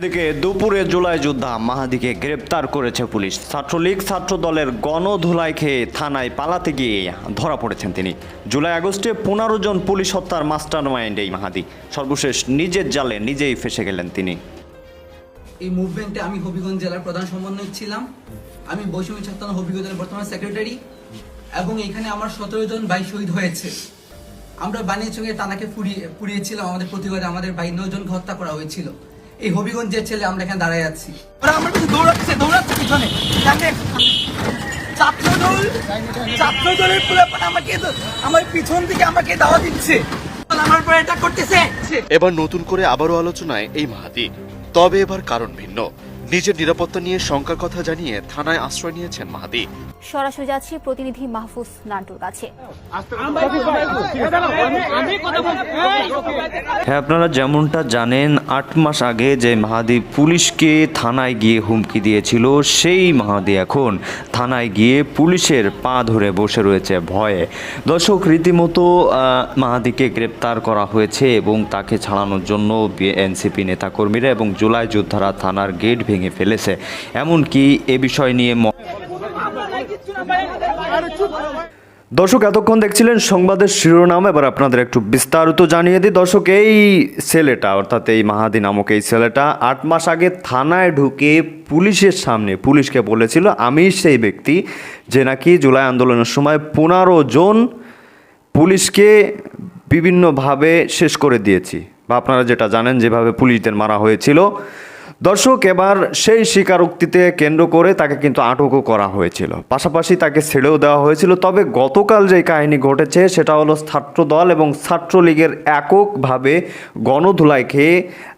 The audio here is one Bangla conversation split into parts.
এদিকে দুপুরে জুলাই যোদ্ধা মাহাদিকে গ্রেপ্তার করেছে পুলিশ। ছাত্রলীগ ছাত্র দলের গণধুলাই খেয়ে থানায় পালাতে গিয়ে ধরা পড়েছেন তিনি। জুলাই আগস্টে 15 জন পুলিশ হত্যার মাস্টার মাইন্ড এই মাহাদি। সর্বশেষ নিজের জালে নিজেই ফেসে গেলেন তিনি। এই মুভমেন্টে আমি হবিগঞ্জ জেলার প্রধান সমন্বয়ক ছিলাম। আমি বৈষম্য ছাত্র হবিগঞ্জ জেলার বর্তমান সেক্রেটারি এবং এখানে আমার 17 জন ভাই শহীদ হয়েছে। আমরা বানিয়াচঙ্গে তানাকে পুড়িয়েছিলাম। আমাদের প্রতিবাদে আমাদের ভাই 9 জনকে হত্যা করা হয়েছিল। এই হবিগঞ্জের ছেলে আমরা এখানে দাঁড়ায় আছি। ওরা আমার পিছনে দৌড়াচ্ছে পিছনে। ছাত্রদলের পোলাপান আমার পিছন থেকে আমাকে দাওয়া দিচ্ছে, আমার উপর অ্যাটাক করতেছে। এবার নতুন করে আবারও আলোচনায় এই মাহাদি। তবে এবার কারণ ভিন্ন। নিজের নিরাপত্তা নিয়ে শঙ্কার কথা জানিয়ে থানায় আশ্রয় নিয়েছেন মাহাদি। সরাসরি যাচ্ছি প্রতিনিধি মাহফুজ নান্টুর কাছে। হ্যাঁ, আপনারা যেমনটা জানেন 8 মাস আগে যে মাহাদি পুলিশকে থানায় গিয়ে হুমকি দিয়েছিল, সেই মাহাদি এখন থানায় গিয়ে পুলিশের পা ধরে বসে রয়েছে ভয়ে। দর্শক, রীতিমতো মাহাদিকে গ্রেপ্তার করা হয়েছে এবং তাকে ছাড়ানোর জন্য এনসিপি নেতাকর্মীরা এবং জুলাই যোদ্ধারা থানার গেট ভেঙে ফেলেছে। এমনকি এ বিষয় নিয়ে দর্শক এতক্ষণ দেখছিলেন সংবাদের শিরোনাম। এবার আপনাদের একটু বিস্তারিত জানিয়ে দিই। দর্শক, এই ছেলেটা অর্থাৎ এই মাহাদি নামক এই ছেলেটা 8 মাস আগে থানায় ঢুকে পুলিশের সামনে পুলিশকে বলেছিল আমি সেই ব্যক্তি যে নাকি জুলাই আন্দোলনের সময় 15 জন পুলিশকে বিভিন্নভাবে শেষ করে দিয়েছি, বা আপনারা যেটা জানেন যেভাবে পুলিশদের মারা হয়েছিল। দর্শক, এবার সেই স্বীকারোক্তিতে কেন্দ্র করে তাকে কিন্তু আটকও করা হয়েছিল, পাশাপাশি তাকে ছেড়েও দেওয়া হয়েছিল। তবে গতকাল যে কাহিনী ঘটেছে সেটা হলো ছাত্রদল এবং ছাত্রলীগের এককভাবে গণধুলাই খেয়ে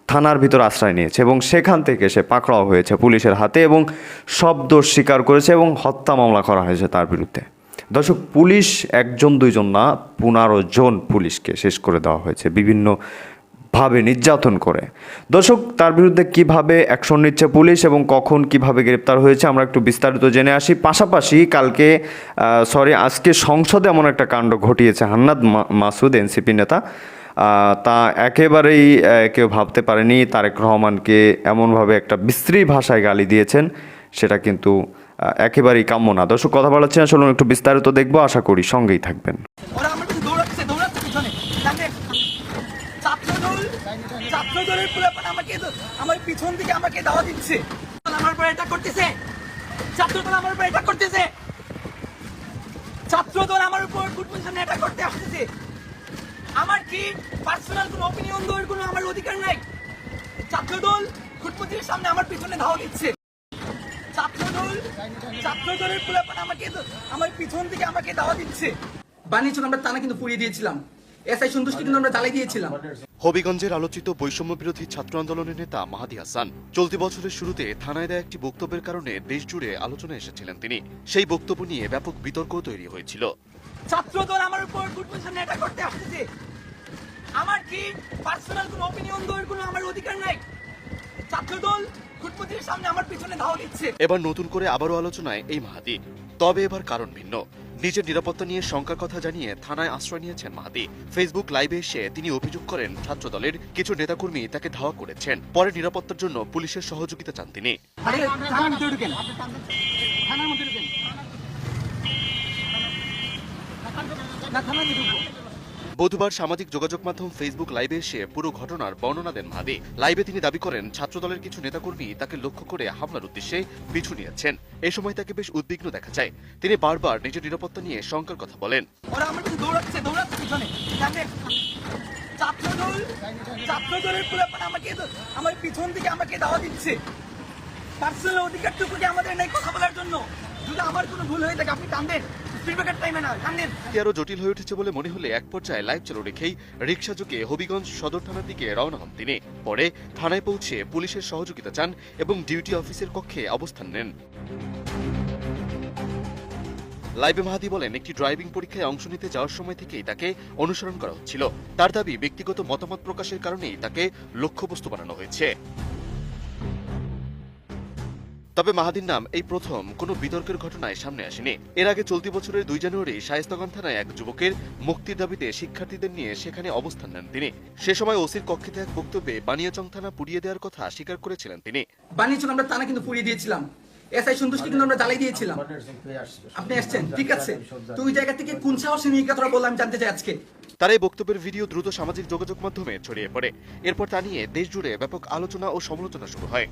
থানার ভিতর আশ্রয় নিয়েছে এবং সেখান থেকে সে পাকড়াও হয়েছে পুলিশের হাতে এবং সব দোষ স্বীকার করেছে এবং হত্যা মামলা করা হয়েছে তার বিরুদ্ধে। দর্শক, পুলিশ 1 জন 2 জন না, 15 জন পুলিশকে শেষ করে দেওয়া হয়েছে বিভিন্নভাবে নির্যাতন করে। দর্শক, তার বিরুদ্ধে কিভাবে অ্যাকশন নিচ্ছে পুলিশ এবং কখন কিভাবে গ্রেপ্তার হয়েছে আমরা একটু বিস্তারিত জেনে আসি। পাশাপাশি আজকে সংসদে এমন একটা কাণ্ড ঘটিয়েছে হান্নাত মাসুদ, এনসিপি নেতা। তা একেবারেই কেউ ভাবতে পারেনি তারেক রহমানকে এমনভাবে একটা বিশ্রী ভাষায় গালি দিয়েছেন, সেটা কিন্তু একেবারেই কাম্য না। দর্শক, কথা বলাচ্ছি না, চলুন একটু বিস্তারিত দেখবো, আশা করি সঙ্গেই থাকবেন। ওরা আমার পিছনে দৌড়াচ্ছে পিছনে। ছাত্রদলের পোলাপান আমার পিছন থেকে আমাকে দাওয়া দিচ্ছে, আমার উপর অ্যাটাক করতেছে। ছাত্রদল আমার উপর অ্যাটাক করতেছে। ছাত্রদল আমার উপর গুটপুলিশের সামনে অ্যাটাক করতে আসতেছে। আমার কি পার্সোনাল কোনো অপিনিয়ন দেওয়ার কোনো আমার অধিকার নাই। ছাত্রদল গুটপুলিশের সামনে আমার পিছনে ধাওয়া দিচ্ছে। ছাত্রদলের পোলাপান আমার পিছন থেকে আমাকে দাওয়া দিচ্ছে। বানিয়েছিল আমরা থানা কিন্তু পুড়িয়ে দিয়েছিলাম। এসআই সন্তুষ্টি কিন্তু আমরা জ্বালাই দিয়েছিলাম। হবিগঞ্জের আলোচিত বৈষম্য বিরোধী ছাত্র আন্দোলনের নেতা মাহাদি হাসান চলতি বছরের শুরুতে থানায় দেয়া একটি বক্তব্যের কারণে দেশ জুড়ে আলোচনায় এসেছিলেন তিনি। সেই বক্তব্য নিয়ে ব্যাপক বিতর্ক তৈরি হয়েছিল। ছাত্রদল আমার উপর গুটপুলিশের সামনে অ্যাটাক করতে আসতেছে। আমার কি পার্সোনাল কোনো অপিনিয়ন দেওয়ার কোনো আমার অধিকার নাই। ছাত্রদল গুটপুলিশের সামনে আমার পিছনে ধাওয়া দিচ্ছে। এবার নতুন করে আবারও আলোচনায় এই মাহাদি। তবে এবার কারণ ভিন্ন। নিজের নিরাপত্তা নিয়ে শঙ্কার কথা জানিয়ে থানায় আশ্রয় নিয়েছেন মাহাদি। ফেসবুক লাইভে এসে তিনি অভিযোগ করেন ছাত্রদলের কিছু নেতাকর্মী তাকে ধাওয়া করেছেন। পরে নিরাপত্তার জন্য পুলিশের সহযোগিতা চান তিনি। বুধবার সামাজিক যোগাযোগ মাধ্যম ফেসবুক লাইভে এসে পুরো ঘটনার বর্ণনা দেন মাহাদি। লাইভে তিনি দাবি করেন ছাত্রদলের কিছু নেতাকর্মী তাকে লক্ষ্য করে হামলার উদ্দেশ্যে পিছু নিয়েছেন। এ সময় তাকে বেশ উদ্বিগ্ন দেখা যায়। তিনি বারবার নিজের নিরাপত্তা নিয়ে শঙ্কার কথা বলেন। ওরা আমার পিছনে দৌড়াচ্ছে পিছনে। ছাত্রদলের পোলাপান আমার পিছন থেকে আমাকে দাওয়া দিচ্ছে। পার্সোনাল অধিকারটুকু কি আমাদের নাই কথা বলার জন্য? যদি আমার কোনো ভুল হয়ে থাকে আপনি কান্দেন, আরো জটিল হয়ে উঠেছে বলে মনে হলে এক পর্যায়ে লাইভ চালু রেখেই রিকশা যুগে হবিগঞ্জ সদর থানার দিকে রওনা হন তিনি। পরে থানায় পৌঁছে পুলিশের সহযোগিতা চান এবং ডিউটি অফিসের কক্ষে অবস্থান নেন। লাইভে মাহাদি বলেন একটি ড্রাইভিং পরীক্ষায় অংশ নিতে যাওয়ার সময় থেকেই তাকে অনুসরণ করা হচ্ছিল। তার দাবি ব্যক্তিগত মতামত প্রকাশের কারণেই তাকে লক্ষ্যবস্তু বানানো হয়েছে। তবে মাহাদির নাম এই প্রথম কোনো বিতর্কের ঘটনায় সামনে আসেনি। এর আগে চলতি বছরের 2 জানুয়ারি শায়েস্তাগঞ্জ থানায় এক যুবকের মুক্তির দাবিতে শিক্ষার্থীদের নিয়ে সেখানে অবস্থান নেন তিনি। সে সময় ওসির কক্ষে এক বক্তব্যে বানিয়াচং থানা পুড়িয়ে দেওয়ার কথা স্বীকার করেছিলেন তিনি। বানিয়েছেন আমরা থানা কিন্তু পুড়িয়ে দিয়েছিলাম, এসআই সন্তুষ্টি কিন্তু আমরা জ্বালাই দিয়েছিলাম। আপনি আসছেন, ঠিক আছে, তো ওই জায়গা থেকে কোন সাহসে নিয়ে কথাটা বললাম আমি জানতে চাই আজকে। তার এই বক্তব্যের ভিডিও দ্রুত সামাজিক যোগাযোগ মাধ্যমে ছড়িয়ে পড়ে। এরপর তা নিয়ে দেশ জুড়ে ব্যাপক আলোচনা ও সমালোচনা শুরু হয়।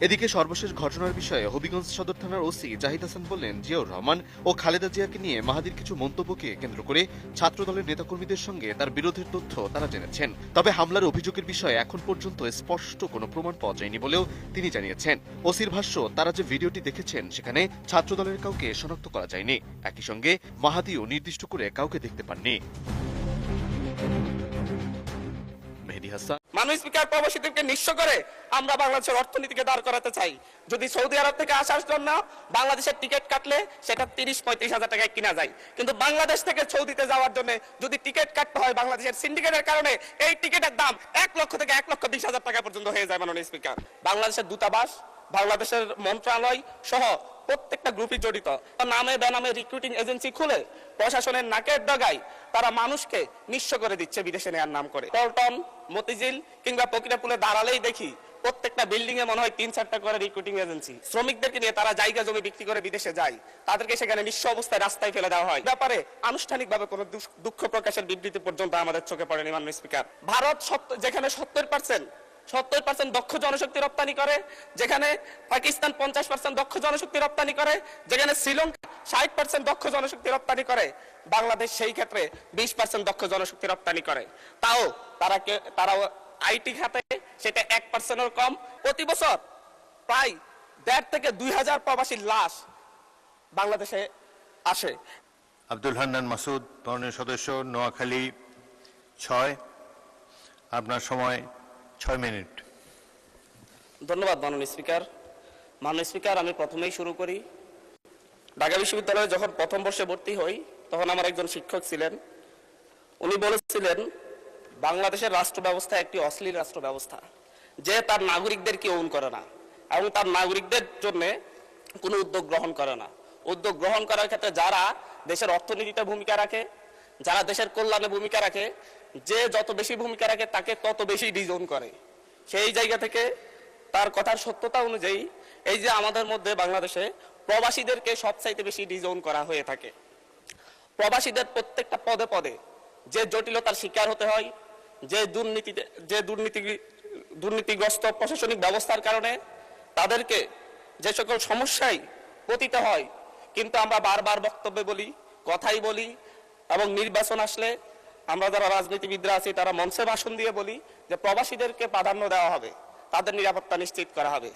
এদিকে সর্বশেষ ঘটনার বিষয়ে হবিগঞ্জ সদর থানার ওসি জাহিদ হাসান বললেন, জিয়াউর রহমান ও খালেদা জিয়াকে নিয়ে মাহাদির কিছু মন্তব্যকে কেন্দ্র করে ছাত্রদলের নেতাকর্মীদের সঙ্গে তার বিরোধের তথ্য তারা জেনেছেন। তবে হামলার অভিযোগের বিষয়ে এখন পর্যন্ত স্পষ্ট কোনো প্রমাণ পাওয়া যায়নি বলেও তিনি জানিয়েছেন। ওসির ভাষ্য, তারা যে ভিডিওটি দেখেছেন সেখানে ছাত্রদলের কাউকে শনাক্ত করা যায়নি। একই সঙ্গে মাহাদিও নির্দিষ্ট করে কাউকে দেখতে পাননি। মেহেদী হাসান। মাননীয় স্পিকার, প্রবাসীদেরকে নিঃস্ব করে আমরা বাংলাদেশের অর্থনীতিকে দাঁড় করাতে চাই। যদি সৌদি আরব থেকে আসার জন্য বাংলাদেশের টিকিট কাটলে সেটা 30-35 হাজার টাকায় কিনা যায়, কিন্তু বাংলাদেশ থেকে সৌদিতে যাওয়ার জন্য যদি টিকিট কাটতে হয় বাংলাদেশের সিন্ডিকেটের কারণে এই টিকিটের দাম 1 লক্ষ থেকে 1,20,000 টাকা পর্যন্ত হয়ে যায়। মাননীয় স্পিকার, বাংলাদেশের দূতাবাস, বাংলাদেশের মন্ত্রণালয় সহ প্রত্যেকটা গ্রুপই জড়িত। নামে বেনামে রিক্রুটিং এজেন্সি খুলে প্রশাসনের নাকের ডগায় তারা মানুষকে নিঃস্ব করে দিচ্ছে বিদেশে নেওয়ার নাম করে। পল্টন, মতিঝিল কিংবা প্রক্রিয়াপুলে দাঁড়ালেই দেখি প্রত্যেকটা বিল্ডিং এ মনে হয় 3-4টা করে রিক্রুটিং এজেন্সি। শ্রমিকদেরকে নিয়ে তারা জায়গা জমি বিক্রি করে বিদেশে যায়, তাদেরকে সেখানে নিঃস্ব অবস্থায় রাস্তায় ফেলে দেওয়া হয়। ব্যাপারে আনুষ্ঠানিকভাবে কোনো দুঃখ প্রকাশের বিবৃতি পর্যন্ত আমাদের চোখে পড়েনি। মাননীয় স্পিকার, ভারত যেখানে 70% দক্ষ জনশক্তি রপ্তানি করে, যেখানে পাকিস্তান 50% দক্ষ জনশক্তি রপ্তানি করে, যেখানে শ্রীলঙ্কা 60% দক্ষ জনশক্তি রপ্তানি করে, বাংলাদেশ সেই ক্ষেত্রে 20% দক্ষ জনশক্তি রপ্তানি করে। তাও তারা আইটি খাতে সেটা 1%-এর কম। প্রতি বছর প্রায় 1,500 থেকে 2,000 প্রবাসীর লাশ বাংলাদেশে আসে। আব্দুল হান্নান মাসুদ, মাননীয় সদস্য, নোয়াখালী 6। আপনার সময় 6 মিনিট। ধন্যবাদ মাননীয় স্পিকার। মাননীয় স্পিকার, আমি প্রথমেই শুরু করি। ঢাকা বিশ্ববিদ্যালয়ে যখন প্রথম বর্ষে ভর্তি হই তখন আমার একজন শিক্ষক ছিলেন। উনি বলেছিলেন, বাংলাদেশের রাষ্ট্র ব্যবস্থা একটি অশ্লীল রাষ্ট্র ব্যবস্থা, যে তার নাগরিকদেরকে ওন করে না এবং তার নাগরিকদের জন্য কোনো উদ্যোগ গ্রহণ করে না। উদ্যোগ গ্রহণ করার ক্ষেত্রে যারা দেশের অর্থনীতিতে ভূমিকা রাখে, যারা দেশের কল্যাণে ভূমিকা রাখে, যে যত বেশি ভূমিকা রাখে তাকে তত বেশি ডিজোন করে। সেই জায়গা থেকে তার কথার সত্যতা অনুযায়ী এই যে আমাদের মধ্যে বাংলাদেশে প্রবাসীদেরকে সবচাইতে বেশি ডিজোন করা হয়ে থাকে। প্রবাসীদের প্রত্যেকটা পদে পদে যে জটিলতার শিকার হতে হয়, যে দুর্নীতিগ্রস্ত প্রশাসনিক ব্যবস্থার কারণে তাদেরকে যে সকল সমস্যায় পতিত হয়, কিন্তু আমরা বারবার বক্তব্যে বলি, কথাই বলি, এবং নির্বাচন আসলে আমরা যারা রাজনীতিবিদরা আছি তারা মঞ্চে ভাষণ দিয়ে বলি যে প্রবাসীদেরকে প্রাধান্য দেওয়া হবে, তাদের নিরাপত্তা নিশ্চিত করা হবে।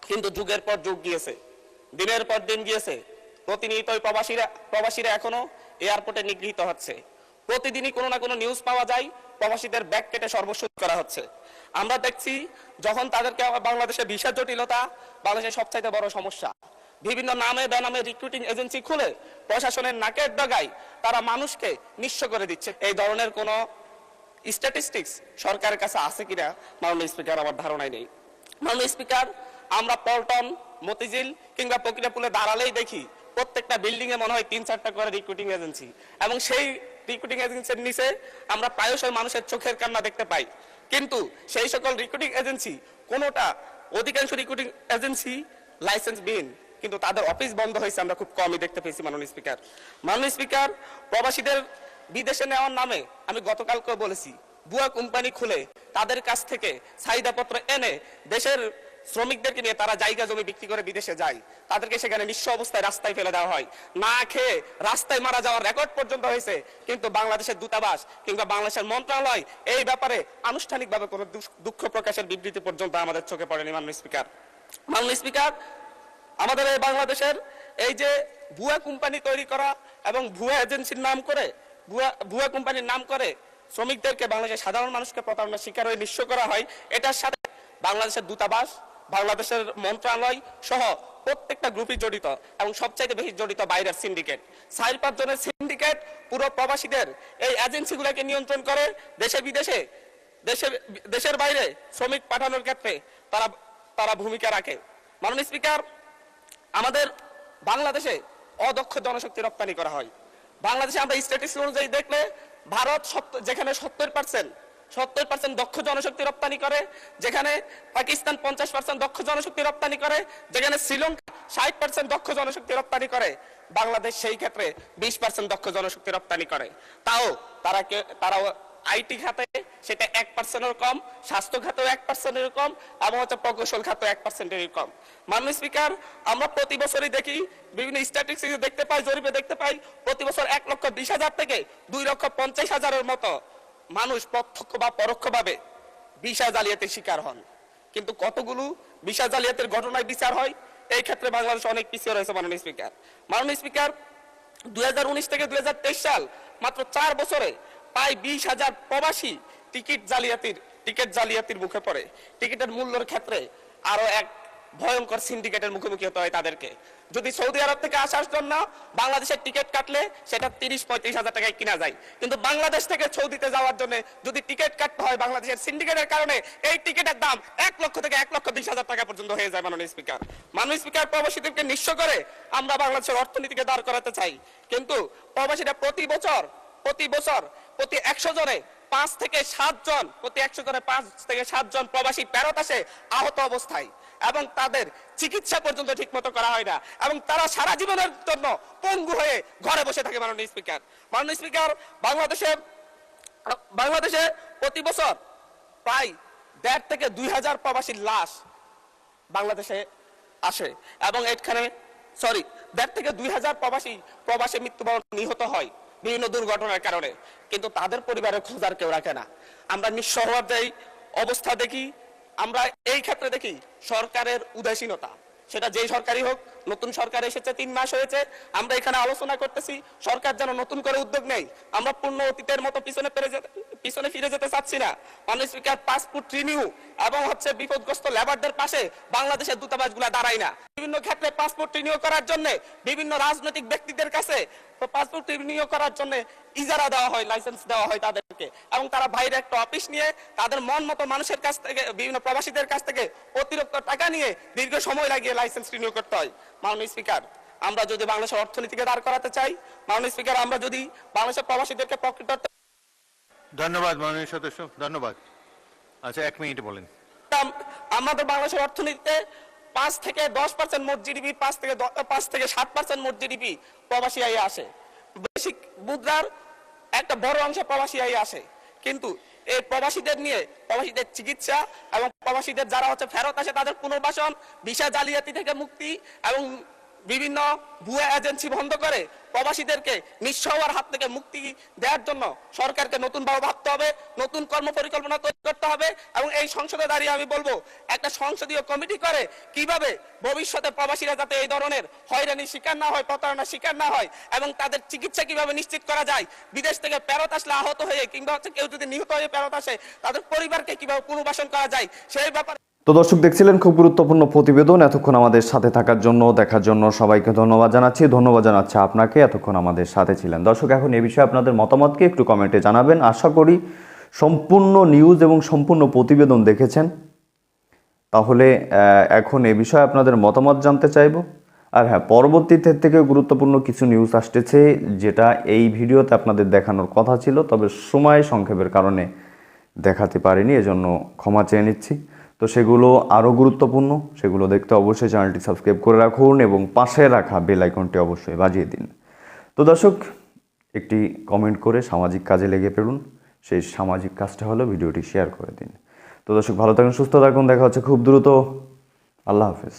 কিন্তু যুগের পর যুগ গিয়েছে, দিনের পর দিন গিয়েছে, প্রতিনিয়তই প্রবাসীরা এখনো এয়ারপোর্টে নিগৃহীত হচ্ছে। প্রতিদিনই কোনো না কোনো নিউজ পাওয়া যায় প্রবাসীদের ব্যাগ কেটে সর্বস্ব করা হচ্ছে। আমরা দেখছি যখন তাদেরকে বাংলাদেশের ভিসা জটিলতা বাংলাদেশের সবচাইতে বড় সমস্যা, বিভিন্ন নামে বেনামে রিক্রুটিং এজেন্সি খুলে প্রশাসনের নাকের ডগায় তারা মানুষকে নিঃস্ব করে দিচ্ছে। এই ধরনের কোনো স্ট্যাটিস্টিক্স সরকারের কাছে আছে কিনা মাননীয় স্পিকার আমার ধারণাই নেই। মাননীয় স্পিকার, আমরা পল্টন, মতিঝিল কিংবা প্রক্রিয়াপুলে দাঁড়ালেই দেখি প্রত্যেকটা বিল্ডিং এ মনে হয় 3-4টা করে রিক্রুটিং এজেন্সি, এবং সেই রিক্রুটিং এজেন্সির নিচে আমরা প্রায়শই মানুষের চোখের কান্না দেখতে পাই। কিন্তু সেই সকল রিক্রুটিং এজেন্সি কোনোটা, অধিকাংশ রিক্রুটিং এজেন্সি লাইসেন্সবিহীন, কিন্তু তাদের অফিস বন্ধ হয়েছে আমরা খুব কমই দেখতে পেয়েছি। মাননীয় স্পিকার, প্রবাসীদের বিদেশে নেওয়ার নামে আমি গতকালকে বলেছি, ভুয়া কোম্পানি খুলে তাদের কাছ থেকে চাহিদাপত্র এনে দেশের শ্রমিকদেরকে নিয়ে তারা জায়গা জমি বিক্রি করে বিদেশে যায়, তাদেরকে সেখানে নিঃস্ব অবস্থায় রাস্তায় ফেলে দেওয়া হয়, না খেয়ে রাস্তায় মারা যাওয়ার রেকর্ড পর্যন্ত হয়েছে। কিন্তু বাংলাদেশের দূতাবাস কিংবা বাংলাদেশের মন্ত্রণালয় এই ব্যাপারে আনুষ্ঠানিকভাবে কোনো দুঃখ প্রকাশের বিবৃতি পর্যন্ত আমাদের চোখে পড়েনি। মাননীয় স্পিকার, আমাদের এই বাংলাদেশের এই যে ভুয়া কোম্পানি তৈরি করা এবং ভুয়া এজেন্সির নাম করে, ভুয়া কোম্পানির নাম করে শ্রমিকদেরকে, বাংলাদেশের সাধারণ মানুষকে প্রতারণার শিকার হয়ে নিঃস্ব করা হয়, এটার সাথে বাংলাদেশের দূতাবাস, বাংলাদেশের মন্ত্রণালয় সহ প্রত্যেকটা গ্রুপই জড়িত, এবং সবচাইতে বেশি জড়িত বাইরের সিন্ডিকেট। 4-5 জনের সিন্ডিকেট পুরো প্রবাসীদের এই এজেন্সিগুলোকে নিয়ন্ত্রণ করে। দেশে বিদেশে, দেশের বাইরে শ্রমিক পাঠানোর ক্ষেত্রে তারা তারা ভূমিকা রাখে। মাননীয় স্পিকার, আমাদের বাংলাদেশে অদক্ষ জনশক্তি রপ্তানি করা হয়। বাংলাদেশে আমরা স্ট্যাটিস্টিক্স অনুযায়ী দেখলে ভারত যেখানে 70% দক্ষ জনশক্তি রপ্তানি করে, যেখানে পাকিস্তান 50% দক্ষ জনশক্তি রপ্তানি করে, যেখানে শ্রীলঙ্কা 60% দক্ষ জনশক্তি রপ্তানি করে, বাংলাদেশ সেই ক্ষেত্রে 20% দক্ষ জনশক্তি রপ্তানি করে। তাও তারা আইটি খাতে সেটা 1%-এর কম, স্বাস্থ্য খাতেও 1%-এর কম, এবং প্রকৌশল খাতে 1%-এর কম। মাননীয় স্পিকার, আমরা প্রতি বছরই দেখি, বিভিন্ন স্ট্যাটিস্টিক্স দেখতে পাই, জরিপে দেখতে পাই, প্রতি বছর 1,20,000 থেকে 2,50,000-এর মতো মানুষ প্রত্যক্ষ বা পরোক্ষভাবে ভিসা জালিয়াতির শিকার হন। কিন্তু কতগুলো ভিসা জালিয়াতির ঘটনায় বিচার হয়, এই ক্ষেত্রে বাংলাদেশ অনেক পিছিয়ে রয়েছে। মাননীয় স্পিকার, 2019 থেকে 2023 সাল মাত্র 4 বছরে প্রায় 20,000 প্রবাসী টিকিট জালিয়াতির মুখে পড়ে। টিকিটের মূল্যের ক্ষেত্রে আরো এক ভয়ঙ্কর সিন্ডিকেটের মুখোমুখি হতে হয় তাদেরকে। যদি সৌদি আরব থেকে আসার জন্য বাংলাদেশের টিকিট কাটলে সেটা 30-35,000 টাকায় কিনা যায়, কিন্তু বাংলাদেশ থেকে সৌদিতে যাওয়ার জন্য যদি টিকিট কাটতে হয় বাংলাদেশের সিন্ডিকেটের কারণে, এই টিকিটের দাম 1 লক্ষ থেকে 1,20,000 টাকা পর্যন্ত হয়ে যায়। মাননীয় স্পিকার, প্রবাসীদেরকে নিঃস্ব করে আমরা বাংলাদেশের অর্থনীতিকে দাঁড় করাতে চাই, কিন্তু প্রবাসীরা প্রতি বছর প্রতি 100 জনে 5 থেকে 7 জন প্রবাসী ফেরত আসে আহত অবস্থায়, এবং তাদের চিকিৎসা পর্যন্ত ঠিক মতো করা হয় না, এবং তারা সারা জীবনের জন্য পঙ্গু হয়ে ঘরে বসে থাকে। মাননীয় স্পিকার, বাংলাদেশে প্রতি বছর প্রায় 1,500 থেকে 2,000 প্রবাসীর লাশ বাংলাদেশে আসে, এবং এখানে 1,500 থেকে 2,000 প্রবাসী মৃত্যুবরণ নিহত হয় বিভিন্ন দুর্ঘটনার কারণে, কিন্তু তাদের পরিবারের খোঁজার কেউ রাখে না। আমরা নিঃস্ব হওয়ার যে অবস্থা দেখি, আমরা এই ক্ষেত্রে দেখি সরকারের উদাসীনতা। সেটা যেই সরকারই হোক, নতুন সরকার এসেছে 3 মাস হয়েছে, আমরা এখানে আলোচনা করতেছি সরকার যেন নতুন করে উদ্যোগ নেই। আমরা পূর্ণ অতীতের মতো পিছনে ফিরে যেতে চাচ্ছি না। মাননীয় স্পিকার, পাসপোর্ট রিনিউ এবং বিপদগ্রস্ত লেবারদের পাশে বাংলাদেশের দূতাবাসগুলো দাঁড়ায় না। বিভিন্ন ক্ষেত্রে পাসপোর্ট রিনিউ করার জন্য বিভিন্ন রাজনৈতিক ব্যক্তিদের কাছে পাসপোর্ট রিনিউ করার জন্য ইজারা দেওয়া হয়, লাইসেন্স দেওয়া হয় তাদেরকে, এবং তারা বাইরে একটা অফিস নিয়ে তাদের মন মতো মানুষের কাছ থেকে, বিভিন্ন প্রবাসীদের কাছ থেকে অতিরিক্ত টাকা নিয়ে দীর্ঘ সময় লাগিয়ে লাইসেন্স রিনিউ করতে হয়। মাননীয় স্পিকার, আমরা যদি বাংলাদেশের অর্থনীতিকে দাঁড় করাতে চাই, মাননীয় স্পিকার, আমরা যদি বাংলাদেশের প্রবাসীদেরকে প্রকৃত ধন্যবাদ মাননীয় সদস্য, ধন্যবাদ। আচ্ছা, 1 মিনিট বলেন। আমাদের বাংলাদেশের অর্থনীতিতে 5 থেকে 10% মোট জিডিপি, 5 থেকে 7% মোট জিডিপি প্রবাসী আয়ে আসে। বৈশ্বিক মুদ্রার একটা বড় অংশ প্রবাসী আয়ে আসে, কিন্তু এই প্রবাসীদের চিকিৎসা এবং প্রবাসীদের যারা ফেরত আসে তাদের পুনর্বাসন, ভিসা জালিয়াতি থেকে মুক্তি এবং বিভিন্ন ভুয়া এজেন্সি বন্ধ করে প্রবাসীদেরকে নিঃস্ব হওয়ার হাত থেকে মুক্তি দেওয়ার জন্য সরকারকে নতুন ভাবে ভাবতে হবে, নতুন কর্ম পরিকল্পনা তৈরি করতে হবে, এবং এই সংসদে দাঁড়িয়ে আমি বলবো একটা সংসদীয় কমিটি করে কিভাবে ভবিষ্যতে প্রবাসীরা যাতে এই ধরনের হয়রানির শিকার না হয়, প্রতারণার শিকার না হয়, এবং তাদের চিকিৎসা কিভাবে নিশ্চিত করা যায়, বিদেশ থেকে ফেরত আসলে আহত হয়ে কিংবা কেউ যদি নিহত হয়ে ফেরত আসে তাদের পরিবারকে কিভাবে পুনর্বাসন করা যায় সেই ব্যাপারে। তো দর্শক, দেখছিলেন খুব গুরুত্বপূর্ণ প্রতিবেদন। এতক্ষণ আমাদের সাথে থাকার জন্য, দেখার জন্য সবাইকে ধন্যবাদ জানাচ্ছি আপনাকে এতক্ষণ আমাদের সাথে ছিলেন। দর্শক, এখন এই বিষয়ে আপনাদের মতামতকে একটু কমেন্টে জানাবেন। আশা করি সম্পূর্ণ নিউজ এবং সম্পূর্ণ প্রতিবেদন দেখেছেন। তাহলে এখন এই বিষয়ে আপনাদের মতামত জানতে চাইব। আর হ্যাঁ, পরবর্তীতে থেকে গুরুত্বপূর্ণ কিছু নিউজ আসতেছে, যেটা এই ভিডিওতে আপনাদের দেখানোর কথা ছিল, তবে সময় সংক্ষেপের কারণে দেখাতে পারিনি, এজন্য ক্ষমা চেয়ে নিচ্ছি। তো সেগুলো আরও গুরুত্বপূর্ণ, সেগুলো দেখতে অবশ্যই চ্যানেলটি সাবস্ক্রাইব করে রাখুন এবং পাশে রাখা বেল আইকনটি অবশ্যই বাজিয়ে দিন। তো দর্শক, একটি কমেন্ট করে সামাজিক কাজে লেগে পড়ুন। সেই সামাজিক কাজটা হলো ভিডিওটি শেয়ার করে দিন। তো দর্শক, ভালো থাকুন, সুস্থ থাকুন, দেখা হচ্ছে খুব দ্রুত। আল্লাহ হাফেজ।